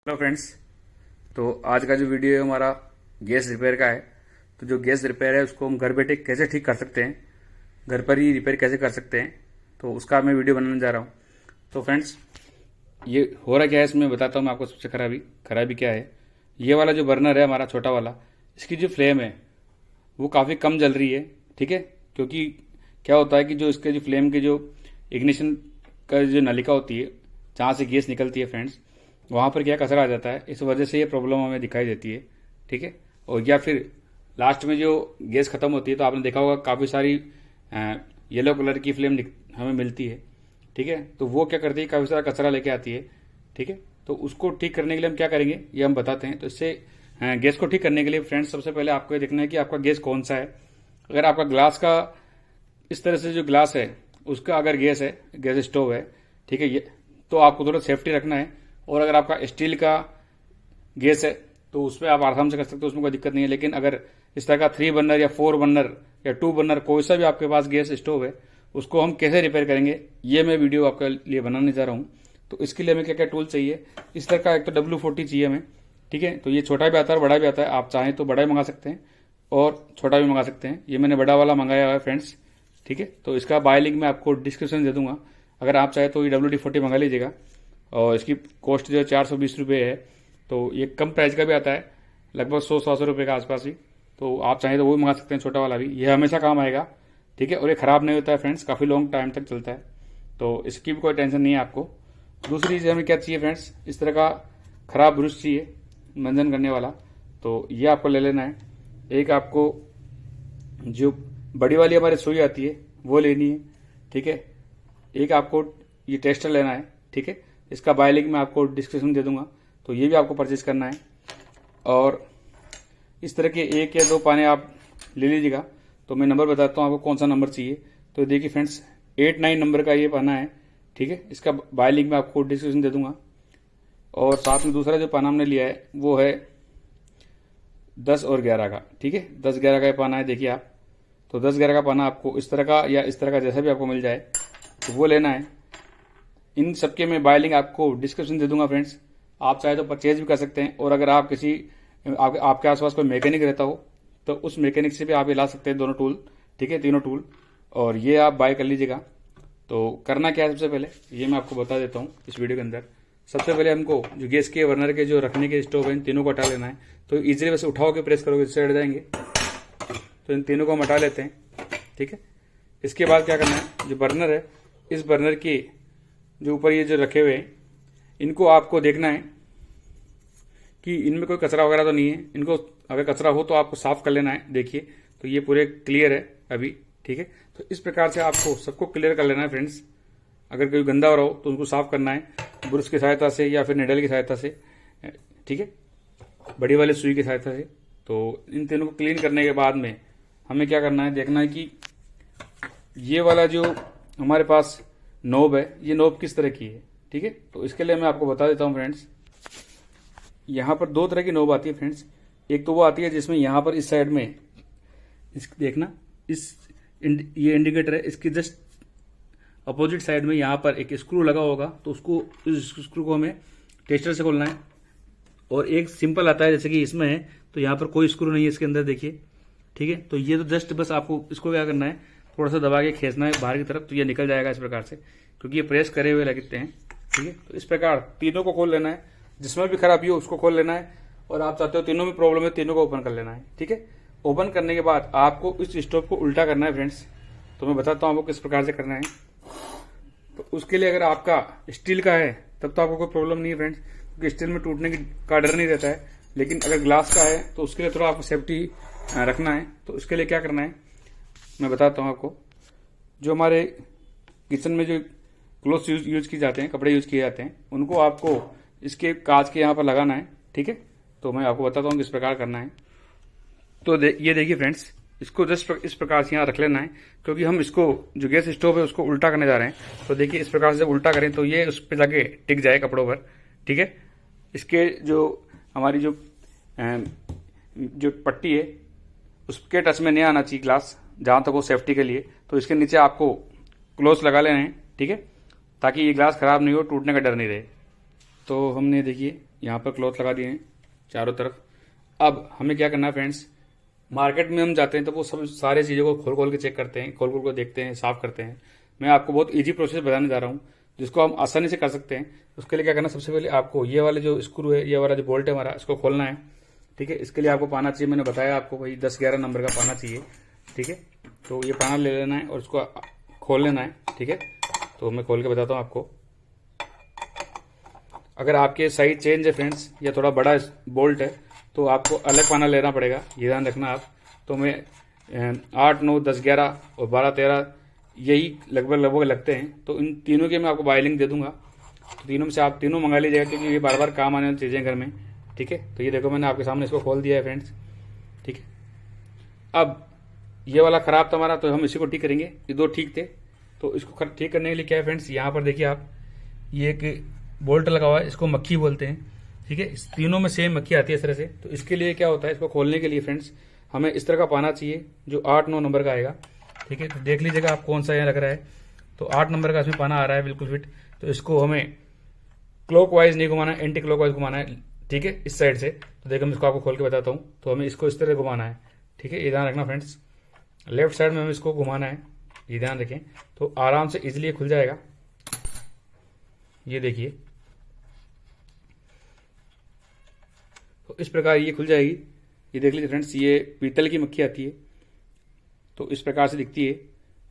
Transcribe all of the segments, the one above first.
Hello friends. तो आज का जो वीडियो है हमारा गैस रिपेयर का है। तो जो गैस रिपेयर है उसको हम घर बैठे कैसे ठीक कर सकते हैं, घर पर ही रिपेयर कैसे कर सकते हैं, तो उसका मैं वीडियो बनाने जा रहा हूँ। तो फ्रेंड्स, ये हो रहा क्या है इसमें बताता हूँ मैं आपको। सबसे खराबी क्या है, ये वाला जो बर्नर है हमारा छोटा वाला, इसकी जो फ्लेम है वो काफ़ी कम जल रही है। ठीक है, क्योंकि क्या होता है कि जो इसके जो फ्लेम के जो इग्निशन का जो नलिका होती है जहाँ से गैस निकलती है फ्रेंड्स, वहाँ पर क्या कचरा आ जाता है। इस वजह से ये प्रॉब्लम हमें दिखाई देती है। ठीक है, और या फिर लास्ट में जो गैस खत्म होती है तो आपने देखा होगा काफ़ी सारी येलो कलर की फ्लेम हमें मिलती है। ठीक है, तो वो क्या करती है, काफ़ी सारा कचरा लेके आती है। ठीक है, तो उसको ठीक करने के लिए हम क्या करेंगे ये हम बताते हैं। तो इससे गैस को ठीक करने के लिए फ्रेंड्स सबसे पहले आपको ये देखना है कि आपका गैस कौन सा है। अगर आपका ग्लास का इस तरह से जो ग्लास है उसका अगर गैस है, गैस स्टोव है, ठीक है, ये तो आपको थोड़ा सेफ्टी रखना है। और अगर आपका स्टील का गैस है तो उसमें आप आराम से कर सकते हो, उसमें कोई दिक्कत नहीं है। लेकिन अगर इस तरह का 3 बर्नर या 4 बर्नर या 2 बर्नर कोई सा भी आपके पास गैस स्टोव है, उसको हम कैसे रिपेयर करेंगे ये मैं वीडियो आपके लिए बनाने जा रहा हूँ। तो इसके लिए हमें क्या क्या टूल चाहिए, इस तरह का एक तो W40 चाहिए हमें। ठीक है, तो ये छोटा भी आता है बड़ा भी आता है, आप चाहें तो बड़ा भी मंगा सकते हैं और छोटा भी मंगा सकते हैं। ये मैंने बड़ा वाला मंगाया हुआ है फ्रेंड्स। ठीक है, तो इसका बाय लिंक मैं आपको डिस्क्रिप्शन दे दूंगा। अगर आप चाहे तो ये WD-40 मंगा लीजिएगा और इसकी कॉस्ट जो है 420 रुपये है। तो ये कम प्राइस का भी आता है, लगभग 100-100 रुपये के आसपास ही। तो आप चाहें तो वो भी मंगा सकते हैं, छोटा वाला भी, ये हमेशा काम आएगा। ठीक है, और ये ख़राब नहीं होता है फ्रेंड्स, काफ़ी लॉन्ग टाइम तक चलता है, तो इसकी भी कोई टेंशन नहीं है आपको। दूसरी चीज़ हमें क्या चाहिए फ्रेंड्स, इस तरह का ख़राब ब्रश चाहिए मंजन करने वाला। तो ये आपको ले लेना है। एक आपको जो बड़ी वाली हमारी सुई आती है वो लेनी है। ठीक है, एक आपको ये टेस्टर लेना है। ठीक है, इसका बाय लिंक मैं आपको डिस्क्रिप्शन दे दूंगा, तो ये भी आपको परचेज करना है। और इस तरह के 1 या 2 पाने आप ले लीजिएगा। तो मैं नंबर बताता हूँ आपको कौन सा नंबर चाहिए। तो देखिए फ्रेंड्स, 8-9 नंबर का ये पाना है। ठीक है, इसका बाय लिंक मैं आपको डिस्क्रिप्शन दे दूंगा। और साथ में दूसरा जो पाना हमने लिया है वो है 10 और 11 का। ठीक है, 10-11 का ये पाना है, देखिए आप। तो 10-11 का पाना आपको इस तरह का या इस तरह का जैसा भी आपको मिल जाए तो वो लेना है। इन सबके मैं बाय लिंक आपको डिस्क्रिप्शन दे दूंगा फ्रेंड्स, आप चाहे तो परचेज भी कर सकते हैं। और अगर आप किसी आपके आसपास कोई मैकेनिक रहता हो तो उस मैकेनिक से भी आप ये ला सकते हैं दोनों टूल। ठीक है, तीनों टूल, और ये आप बाय कर लीजिएगा। तो करना क्या है, सबसे पहले ये मैं आपको बता देता हूँ इस वीडियो के अंदर। सबसे पहले हमको जो गैस के बर्नर के जो रखने के स्टोव है इन तीनों को हटा लेना है। तो इजीली बस उठाओ के प्रेस करोगे इससे हट जाएंगे। तो इन तीनों को हम हटा लेते हैं। ठीक है, इसके बाद क्या करना है, जो बर्नर है इस बर्नर के जो ऊपर ये जो रखे हुए हैं इनको आपको देखना है कि इनमें कोई कचरा वगैरह तो नहीं है। इनको अगर कचरा हो तो आपको साफ कर लेना है। देखिए, तो ये पूरे क्लियर है अभी। ठीक है, तो इस प्रकार से आपको सबको क्लियर कर लेना है फ्रेंड्स। अगर कोई गंदा हो रहा हो तो उनको साफ करना है ब्रश की सहायता से या फिर निडल की सहायता से। ठीक है, बड़ी वाली सुई की सहायता से। तो इन तीनों को क्लीन करने के बाद में हमें क्या करना है, देखना है कि ये वाला जो हमारे पास नोब है ये नोब किस तरह की है। ठीक है, तो इसके लिए मैं आपको बता देता हूँ फ्रेंड्स। यहाँ पर 2 तरह की नोब आती है फ्रेंड्स। एक तो वो आती है जिसमें यहाँ पर इस साइड में देखना, ये इंडिकेटर है, इसके जस्ट अपोजिट साइड में यहाँ पर एक स्क्रू लगा होगा। तो उसको इस स्क्रू को हमें टेस्टर से खोलना है। और एक सिंपल आता है जैसे कि इसमें है, तो यहाँ पर कोई स्क्रू नहीं है इसके अंदर, देखिए। ठीक है, तो ये तो जस्ट बस आपको इसको क्या करना है, थोड़ा सा दबा के खींचना है बाहर की तरफ, तो ये निकल जाएगा इस प्रकार से, क्योंकि ये प्रेस करे हुए लगते हैं। ठीक है, तो इस प्रकार तीनों को खोल लेना है, जिसमें भी खराबी हो उसको खोल लेना है। और आप चाहते हो तीनों में प्रॉब्लम है, तीनों को ओपन कर लेना है। ठीक है, ओपन करने के बाद आपको इस स्टोव को उल्टा करना है फ्रेंड्स। तो मैं बताता हूँ आपको किस प्रकार से करना है। तो उसके लिए अगर आपका स्टील का है तब तो आपको कोई प्रॉब्लम नहीं है फ्रेंड्स, क्योंकि स्टील में टूटने का डर नहीं रहता है। लेकिन अगर ग्लास का है तो उसके लिए थोड़ा आपको सेफ्टी रखना है। तो उसके लिए क्या करना है मैं बताता हूँ आपको। जो हमारे किचन में जो क्लोथ्स यूज किए जाते हैं, कपड़े यूज किए जाते हैं, उनको आपको इसके कांच के यहाँ पर लगाना है। ठीक है, तो मैं आपको बताता हूँ किस प्रकार करना है। तो ये देखिए फ्रेंड्स, इसको जस्ट इस प्रकार से यहाँ रख लेना है, क्योंकि हम इसको जो गैस स्टोव है उसको उल्टा करने जा रहे हैं। तो देखिए, इस प्रकार से उल्टा करें तो ये उस पर जाके टिक जाए कपड़ों पर। ठीक है, इसके जो हमारी जो पट्टी है उसके टच में नहीं आना चाहिए ग्लास, जहाँ तक वो सेफ्टी के लिए। तो इसके नीचे आपको क्लोज लगा लेना है। ठीक है, ताकि ये ग्लास खराब नहीं हो, टूटने का डर नहीं रहे। तो हमने देखिए यहाँ पर क्लॉथ लगा दिए हैं चारों तरफ। अब हमें क्या करना है फ्रेंड्स, मार्केट में हम जाते हैं तो वो सब सारी चीज़ों को खोल खोल के चेक करते हैं, खोल खोल को देखते हैं, साफ करते हैं। मैं आपको बहुत इजी प्रोसेस बताने जा रहा हूँ जिसको हम आसानी से कर सकते हैं। उसके लिए क्या करना, सबसे पहले आपको ये वाले जो स्क्रू है, ये वाला जो बोल्ट है हमारा, इसको खोलना है। ठीक है, इसके लिए आपको पाना चाहिए, मैंने बताया आपको भाई 10-11 नंबर का पाना चाहिए। ठीक है, तो ये पाना ले लेना है और इसको खोल लेना है। ठीक है, तो मैं खोल के बताता हूँ आपको। अगर आपके साइज चेंज है फ्रेंड्स या थोड़ा बड़ा बोल्ट है तो आपको अलग पाना लेना पड़ेगा, ये ध्यान रखना आप। तो मैं 8, 9, 10, 11 और 12, 13 यही लगभग लगते हैं। तो इन तीनों के मैं आपको बाय लिंक दे दूंगा, तो तीनों में से आप तीनों मंगा लीजिएगा क्योंकि ये बार बार काम आने वाली चीज़ें घर में। ठीक है, तो ये देखो मैंने आपके सामने इसको खोल दिया है फ्रेंड्स। ठीक है, अब ये वाला ख़राब था हमारा तो हम इसी को ठीक करेंगे। ये दो ठीक थे, तो इसको ठीक करने के लिए क्या है फ्रेंड्स, यहाँ पर देखिए आप, ये एक बोल्ट लगा हुआ है, इसको मक्खी बोलते हैं। ठीक है, इस तीनों में सेम मक्खी आती है इस तरह से। तो इसके लिए क्या होता है, इसको खोलने के लिए फ्रेंड्स हमें इस तरह का पाना चाहिए जो 8-9 नंबर का आएगा। ठीक है, तो देख लीजिएगा आप कौन सा यहाँ लग रहा है। तो 8 नंबर का इसमें पाना आ रहा है बिल्कुल फिट। तो इसको हमें क्लॉकवाइज नहीं घुमाना है, एंटी क्लॉकवाइज घुमाना है। ठीक है, इस साइड से। तो देखो मैं इसको आपको खोल के बताता हूँ। तो हमें इसको इस तरह घुमाना है। ठीक है, ये ध्यान रखना फ्रेंड्स, लेफ्ट साइड में हमें इसको घुमाना है, ये ध्यान रखें। तो आराम से इजिली खुल जाएगा। ये देखिए, तो इस प्रकार ये खुल जाएगी। ये देख लीजिए फ्रेंड्स, ये पीतल की मक्खी आती है, तो इस प्रकार से दिखती है।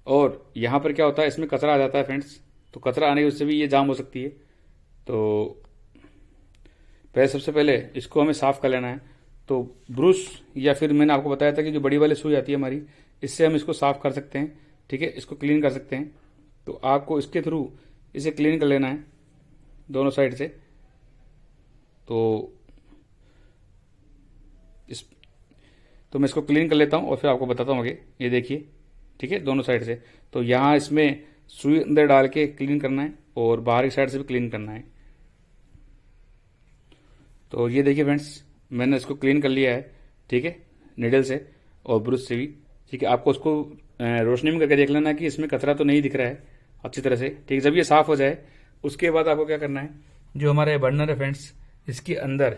और यहाँ पर क्या होता है, इसमें कचरा आ जाता है फ्रेंड्स, तो कचरा आने की वजह से भी ये जाम हो सकती है। तो सबसे पहले इसको हमें साफ कर लेना है। तो ब्रश या फिर मैंने आपको बताया था कि जो बड़ी वाली सुई आती है हमारी, इससे हम इसको साफ कर सकते हैं। ठीक है, इसको क्लीन कर सकते हैं। तो आपको इसके थ्रू इसे क्लीन कर लेना है दोनों साइड से। तो मैं इसको क्लीन कर लेता हूँ और फिर आपको बताता हूँ आगे। ये देखिए, ठीक है, दोनों साइड से। तो यहाँ इसमें सुई अंदर डाल के क्लीन करना है और बाहर की साइड से भी क्लीन करना है। तो ये देखिए फ्रेंड्स, मैंने इसको क्लीन कर लिया है। ठीक है, निडल से और ब्रश से भी। ठीक है, आपको उसको रोशनी में करके देख लेना कि इसमें कचरा तो नहीं दिख रहा है अच्छी तरह से। ठीक है, जब ये साफ हो जाए उसके बाद आपको क्या करना है, जो हमारा बर्नर है फ्रेंड्स, इसके अंदर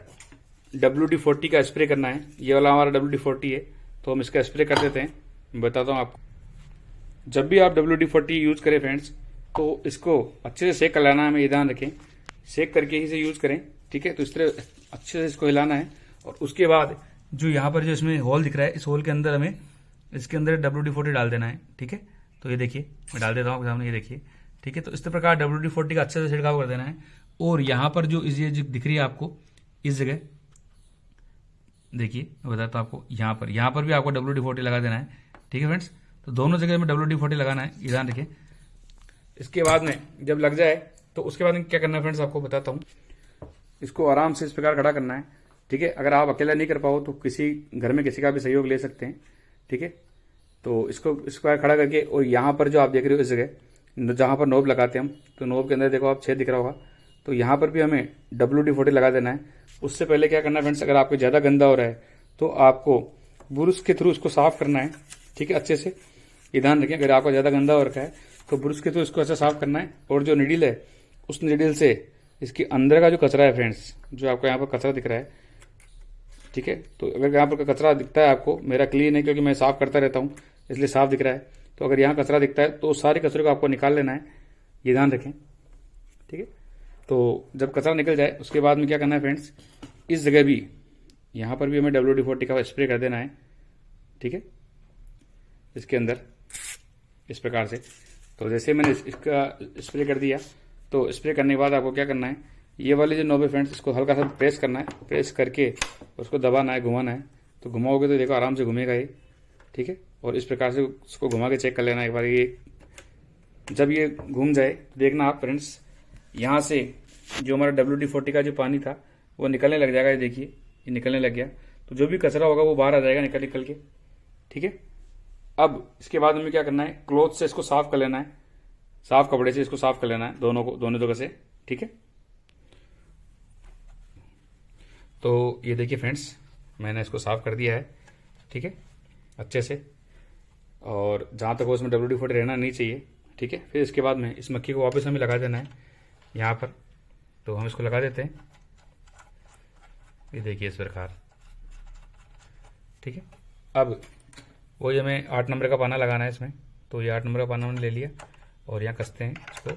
WD-40 का स्प्रे करना है। ये वाला हमारा WD-40 है, तो हम इसका स्प्रे कर देते हैं। मैं बताता हूँ आपको। जब भी आप WD-40 यूज़ करें फ्रेंड्स, तो इसको अच्छे से सेक कर लेना है। हमें ये ध्यान रखें, सेक करके ही इसे यूज़ करें। ठीक है, तो इस तरह अच्छे से इसको हिलाना है। और उसके बाद जो यहाँ पर जो इसमें होल दिख रहा है, इस होल के अंदर हमें इसके अंदर WD-40 डाल देना है। ठीक है, तो ये देखिए मैं डाल देता हूँ आपके सामने, ये देखिए। ठीक है, तो इस प्रकार WD-40 का अच्छे से छिड़काव कर देना है। और यहाँ पर जो ये जो दिख रही है आपको इस जगह, देखिए मैं बताता हूँ आपको, यहाँ पर भी आपको WD-40 लगा देना है। ठीक है फ्रेंड्स, तो दोनों जगह में WD-40 लगाना है, ये ध्यान रखिए। इसके बाद में जब लग जाए तो उसके बाद में क्या करना है फ्रेंड्स, आपको बताता हूँ। इसको आराम से इस प्रकार खड़ा करना है। ठीक है, अगर आप अकेला नहीं कर पाओ तो किसी घर में किसी का भी सहयोग ले सकते हैं। ठीक है, तो इसको इस प्रकार खड़ा करके, और यहाँ पर जो आप देख रहे हो इस जगह जहाँ पर नोब लगाते हैं हम, तो नोब के अंदर देखो आप छेद दिख रहा होगा, तो यहाँ पर भी हमें WD-40 लगा देना है। उससे पहले क्या करना है फ्रेंड्स, अगर आपको ज़्यादा गंदा हो रहा है तो आपको ब्रश के थ्रू इसको साफ करना है। ठीक है, अच्छे से ये ध्यान रखें, अगर आपको ज़्यादा गंदा हो रखा है तो ब्रश के थ्रू इसको अच्छा साफ करना है। और जो नीडल है, उस नीडल से इसके अंदर का जो कचरा है फ्रेंड्स, जो आपको यहाँ पर कचरा दिख रहा है, ठीक है, तो अगर यहाँ पर कचरा दिखता है आपको, मेरा क्लीन है क्योंकि मैं साफ करता रहता हूँ इसलिए साफ दिख रहा है, तो अगर यहाँ कचरा दिखता है तो सारे कचरे को आपको निकाल लेना है, ये ध्यान रखें। ठीक है, तो जब कचरा निकल जाए उसके बाद में क्या करना है फ्रेंड्स, इस जगह भी, यहाँ पर भी हमें WD-40 का स्प्रे कर देना है। ठीक है, इसके अंदर इस प्रकार से। तो जैसे मैंने इसका स्प्रे कर दिया, तो स्प्रे करने के बाद आपको क्या करना है, ये वाले जो नोब है फ्रेंड्स, इसको हल्का सा प्रेस करना है, प्रेस करके उसको दबाना है, घुमाना है। तो घुमाओगे तो देखो आराम से घूमेगा ये। ठीक है, और इस प्रकार से उसको घुमा के चेक कर लेना एक बार। ये जब ये घूम जाए तो देखना आप फ्रेंड्स, यहाँ से जो हमारा WD-40 का जो पानी था वो निकलने लग जाएगा। ये देखिए, ये निकलने लग गया। तो जो भी कचरा होगा वो बाहर आ जाएगा निकल के। ठीक है, अब इसके बाद हमें क्या करना है, क्लॉथ से इसको साफ कर लेना है, साफ कपड़े से इसको साफ कर लेना है दोनों जगह से। ठीक है, तो ये देखिए फ्रेंड्स, मैंने इसको साफ कर दिया है। ठीक है, अच्छे से, और जहाँ तक वो इसमें WD-40 रहना नहीं चाहिए। ठीक है, फिर इसके बाद में इस मक्खी को वापस हमें लगा देना है यहाँ पर। तो हम इसको लगा देते हैं। ये देखिए इस प्रकार। ठीक है, अब वही हमें 8 नंबर का पाना लगाना है इसमें। तो ये 8 नंबर का पाना हमने ले लिया और यहाँ कसते हैं इसको।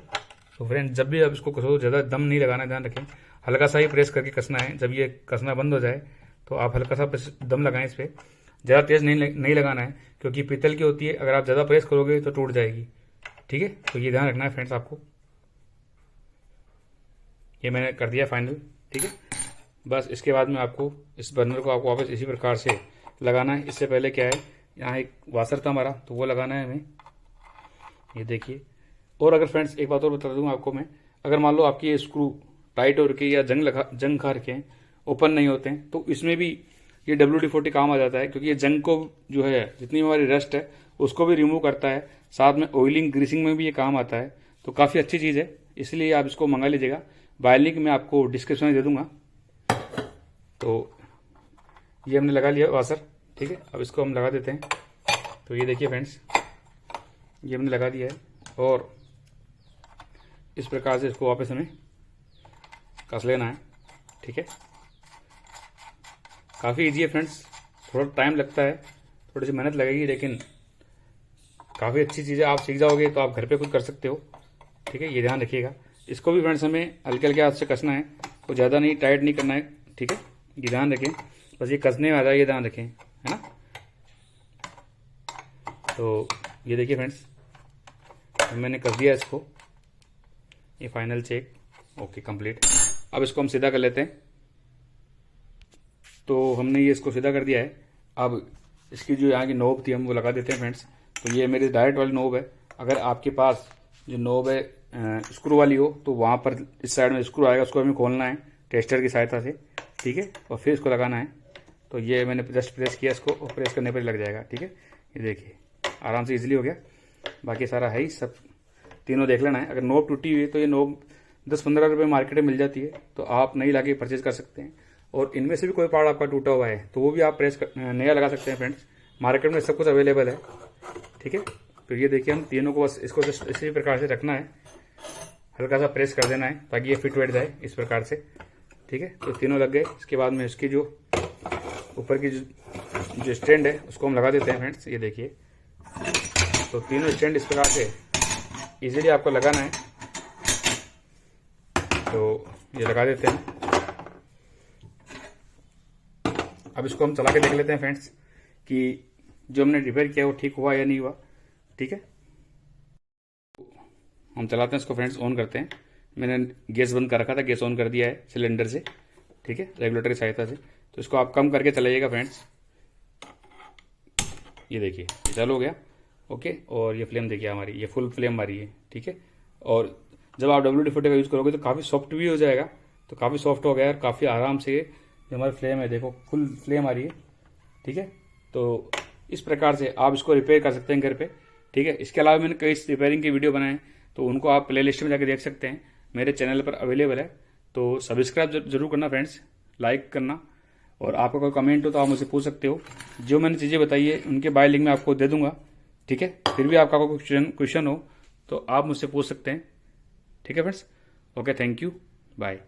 तो फ्रेंड जब भी आप इसको कसो ज़्यादा दम नहीं लगाना, ध्यान रखें, हल्का सा ही प्रेस करके कसना है। जब ये कसना बंद हो जाए तो आप हल्का सा दम लगाएं इस पर, ज़्यादा तेज़ नहीं लगाना है क्योंकि पीतल की होती है, अगर आप ज़्यादा प्रेस करोगे तो टूट जाएगी। ठीक है, तो ये ध्यान रखना है फ्रेंड्स आपको। ये मैंने कर दिया फाइनल। ठीक है, बस इसके बाद में आपको इस बर्नर को आपको वापस इसी प्रकार से लगाना है। इससे पहले क्या है, यहाँ एक वाशर था हमारा, तो वो लगाना है हमें। ये देखिए। और अगर फ्रेंड्स एक बात और बता दूँ आपको मैं, अगर मान लो आपकी ये स्क्रू टाइट हो रखे या जंग खा रखे हैं, ओपन नहीं होते हैं, तो इसमें भी ये WD-40 काम आ जाता है क्योंकि ये जंग को जो है, जितनी हमारी रस्ट है उसको भी रिमूव करता है, साथ में ऑयलिंग ग्रीसिंग में भी ये काम आता है। तो काफ़ी अच्छी चीज़ है, इसलिए आप इसको मंगा लीजिएगा। बाय लिंक मैं आपको डिस्क्रिप्शन में दे दूंगा। तो ये हमने लगा लिया वाशर। ठीक है, अब इसको हम लगा देते हैं। तो ये देखिए फ्रेंड्स, ये हमने लगा दिया है और इस प्रकार से इसको वापस हमें कस लेना है। ठीक है, काफ़ी इजी है फ्रेंड्स, थोड़ा टाइम लगता है, थोड़ी सी मेहनत लगेगी, लेकिन काफ़ी अच्छी चीज़ें आप सीख जाओगे तो आप घर पे खुद कर सकते हो। ठीक है, ये ध्यान रखिएगा। इसको भी फ्रेंड्स हमें हल्के हल्के हाथ से कसना है, तो ज़्यादा नहीं, टाइट नहीं करना है। ठीक है, ये ध्यान रखें, बस ये कसने में आ जाए, ये ध्यान रखें, है ना। तो ये देखिए फ्रेंड्स, मैंने कस दिया इसको, ये फाइनल चेक, ओके कंप्लीट। अब इसको हम सीधा कर लेते हैं। तो हमने ये इसको सीधा कर दिया है। अब इसकी जो यहाँ की नोब थी हम वो लगा देते हैं फ्रेंड्स। तो ये मेरी डायरेक्ट वाली नोब है। अगर आपके पास जो नोब है स्क्रू वाली हो तो वहाँ पर इस साइड में स्क्रू आएगा, उसको हमें खोलना है टेस्टर की सहायता से। ठीक है, और फिर इसको लगाना है। तो ये मैंने जस्ट प्रेस किया इसको, और प्रेस करने पर लग जाएगा। ठीक है, ये देखिए आराम से इजीली हो गया। बाकी सारा है ही, सब तीनों देख लेना है। अगर नोब टूटी हुई है तो ये नोब 10-15 रुपये मार्केट में मिल जाती है, तो आप नई लाके परचेज कर सकते हैं। और इनमें से भी कोई पार्ट आपका टूटा हुआ है तो वो भी आप नया लगा सकते हैं फ्रेंड्स, मार्केट में सब कुछ अवेलेबल है। ठीक है, तो ये देखिए हम तीनों को बस इसको जस्ट इसी प्रकार से रखना है, हल्का सा प्रेस कर देना है ताकि ये फिट बैठ जाए इस प्रकार से। ठीक है, तो तीनों लग गए। इसके बाद में इसकी जो ऊपर की जो स्टैंड है उसको हम लगा देते हैं फ्रेंड्स। ये देखिए, तो तीनों स्टैंड इस प्रकार से इजीली आपको लगाना है। तो ये लगा देते हैं। अब इसको हम चला के देख लेते हैं फ्रेंड्स कि जो हमने रिपेयर किया वो ठीक हुआ या नहीं हुआ। ठीक है, हम चलाते हैं इसको फ्रेंड्स, ऑन करते हैं। मैंने गैस बंद कर रखा था, गैस ऑन कर दिया है सिलेंडर से। ठीक है, रेगुलेटर की सहायता से। तो इसको आप कम करके चलाइएगा फ्रेंड्स। ये देखिए चालू हो गया। ओके, और ये फ्लेम देखिए हमारी, ये फुल फ्लेम आ रही है। ठीक है, और जब आप WD-40 का यूज़ करोगे तो काफ़ी सॉफ्ट भी हो जाएगा। तो काफ़ी सॉफ्ट हो गया और काफ़ी आराम से जो हमारी फ्लेम है, देखो फुल फ्लेम आ रही है। ठीक है, तो इस प्रकार से आप इसको रिपेयर कर सकते हैं घर पे। ठीक है, इसके अलावा मैंने कई रिपेयरिंग की वीडियो बनाए, तो उनको आप प्ले लिस्ट में जाकर देख सकते हैं, मेरे चैनल पर अवेलेबल है। तो सब्सक्राइब जरूर करना फ्रेंड्स, लाइक करना, और आपका कोई कमेंट हो तो आप मुझसे पूछ सकते हो। जो मैंने चीज़ें बताई है उनके बाय लिंक मैं आपको दे दूंगा। ठीक है, फिर भी आपका कोई क्वेश्चन हो तो आप मुझसे पूछ सकते हैं। ठीक है friends, okay, thank you, bye.